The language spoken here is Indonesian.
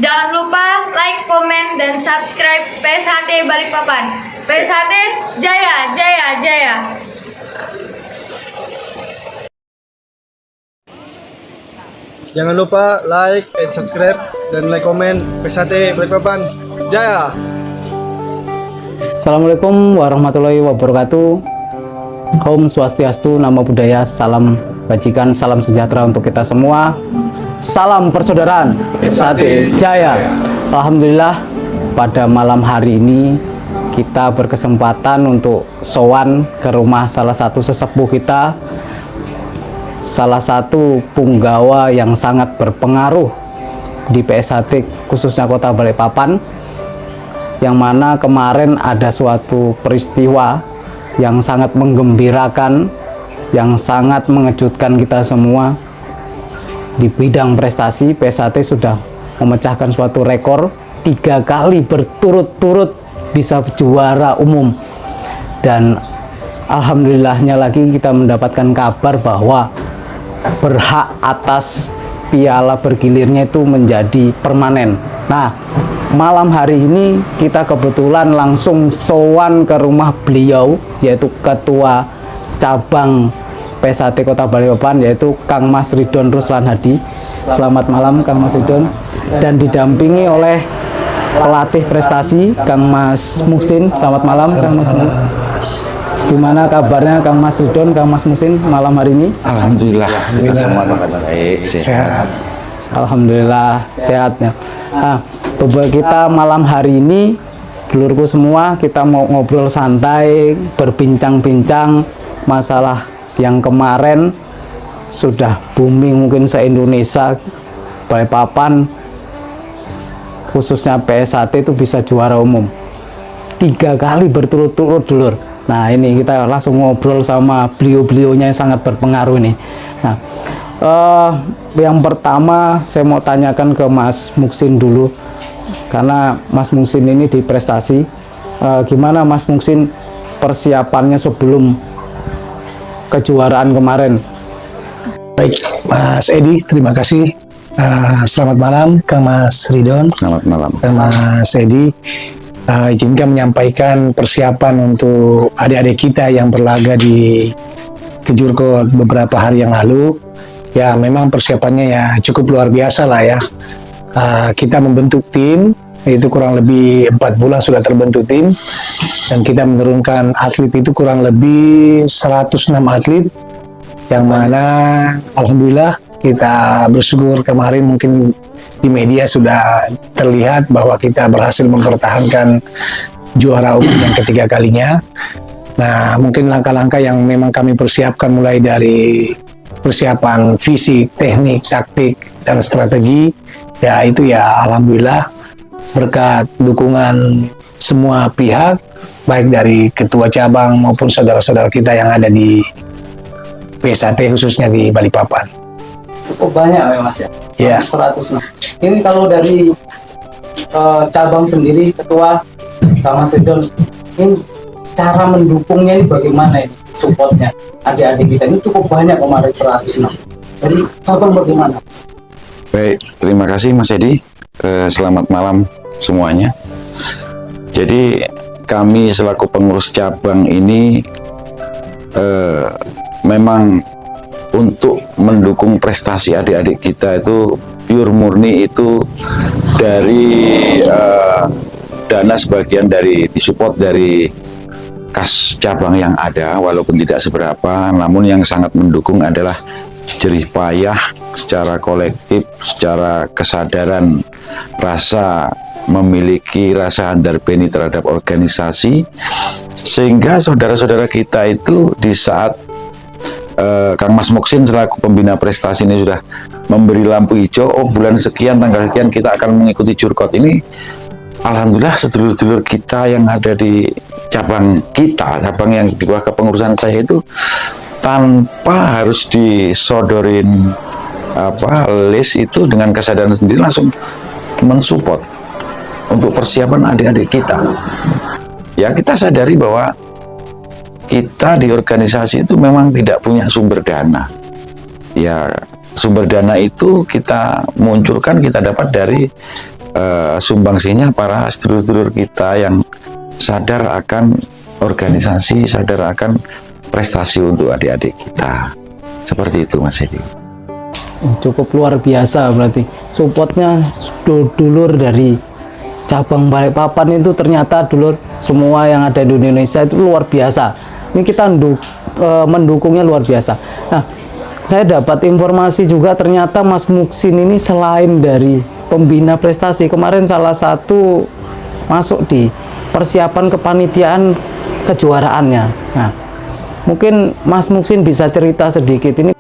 Jangan lupa like, komen, dan subscribe PSHT Balikpapan. PSHT Jaya, Jaya, Jaya. Jangan lupa like and subscribe dan like komen PSHT Balikpapan Jaya. Assalamualaikum warahmatullahi wabarakatuh. Om Swastiastu, Namo Buddhaya, salam bajikan, salam sejahtera untuk kita semua. Salam persaudaraan, PSHT Jaya. Alhamdulillah, pada malam hari ini kita berkesempatan untuk sowan ke rumah salah satu sesepuh kita, salah satu punggawa yang sangat berpengaruh di PSHT khususnya Kota Balikpapan, yang mana kemarin ada suatu peristiwa yang sangat menggembirakan, yang sangat mengejutkan kita semua. Di bidang prestasi, PSHT sudah memecahkan suatu rekor 3 kali berturut-turut bisa juara umum. Dan alhamdulillahnya lagi kita mendapatkan kabar bahwa berhak atas piala bergilirnya itu menjadi permanen. Nah, malam hari ini kita kebetulan langsung sowan ke rumah beliau, yaitu Ketua Cabang PSHT Kota Balikpapan, yaitu Kang Mas Ridon Ruslan Hadi. Selamat malam Kang Mas Ridon, dan didampingi oleh pelatih prestasi Kang Mas Muhsin. Selamat malam Kang Mas Muhsin. Gimana kabarnya Kang Mas Ridon, Kang Mas Muhsin malam hari ini? Alhamdulillah, kita semua baik, sehat. Alhamdulillah sehat ya. Nah, beberapa kita malam hari ini, dulurku semua, kita mau ngobrol santai, berbincang-bincang masalah yang kemarin sudah booming mungkin se-Indonesia. Balikpapan khususnya PSHT itu bisa juara umum 3 kali berturut-turut, dulur. Nah, ini kita langsung ngobrol sama beliau-beliaunya yang sangat berpengaruh nih. Nah, yang pertama saya mau tanyakan ke Mas Muhsin dulu, karena Mas Muhsin ini di prestasi. Gimana Mas Muhsin persiapannya sebelum kejuaraan kemarin? Baik, Mas Edi, terima kasih. Selamat malam, Kang Mas Ridon. Selamat malam, Kang Mas Edi. Izinkan menyampaikan persiapan untuk adik-adik kita yang berlaga di Kejurko beberapa hari yang lalu. Ya, memang persiapannya ya cukup luar biasa lah ya. Kita membentuk tim, itu kurang lebih 4 bulan sudah terbentuk tim, dan kita menurunkan atlet itu kurang lebih 106 atlet, yang mana alhamdulillah kita bersyukur kemarin mungkin di media sudah terlihat bahwa kita berhasil mempertahankan juara umum yang ketiga kalinya. Nah, mungkin langkah-langkah yang memang kami persiapkan mulai dari persiapan fisik, teknik, taktik, dan strategi, ya itu ya alhamdulillah berkat dukungan semua pihak, baik dari ketua cabang maupun saudara-saudara kita yang ada di PSHT khususnya di Balikpapan. Cukup banyak ya Mas ya? Ya. 100. Nah, ini kalau dari cabang sendiri, Ketua Kang Mas Ridon, ini cara mendukungnya ini bagaimana ini? Supportnya adik-adik kita ini cukup banyak kemarin 106. Dari cabang bagaimana? baik. Terima kasih Mas Edi. Selamat malam semuanya. Jadi kami selaku pengurus cabang ini memang untuk mendukung prestasi adik-adik kita itu pure murni itu dari dana sebagian dari disupport dari kas cabang yang ada, walaupun tidak seberapa, namun yang sangat mendukung adalah jerih payah secara kolektif, secara kesadaran rasa memiliki rasa handarbeni terhadap organisasi, sehingga saudara-saudara kita itu di saat Kang Mas Muhsin selaku pembina prestasi ini sudah memberi lampu hijau, oh bulan sekian tanggal sekian kita akan mengikuti jurkot ini. Alhamdulillah sedulur-sedulur kita yang ada di cabang kita, cabang yang di bawah kepengurusan saya itu, tanpa harus disodorin list itu, dengan kesadaran sendiri langsung mensupport untuk persiapan adik-adik kita. Ya, kita sadari bahwa kita di organisasi itu memang tidak punya sumber dana. Ya, sumber dana itu kita munculkan, kita dapat dari sumbangsinya para sedulur-sedulur kita yang sadar akan organisasi, sadar akan prestasi untuk adik-adik kita. Seperti itu Mas Edi. Cukup luar biasa berarti supportnya dulur dari cabang Balikpapan itu ternyata dulur semua yang ada di Indonesia itu luar biasa. Ini kita mendukungnya luar biasa. Nah, saya dapat informasi juga ternyata Mas Muksin ini selain dari pembina prestasi, kemarin salah satu masuk di persiapan kepanitiaan kejuaraannya. Nah, mungkin Mas Muksin bisa cerita sedikit ini.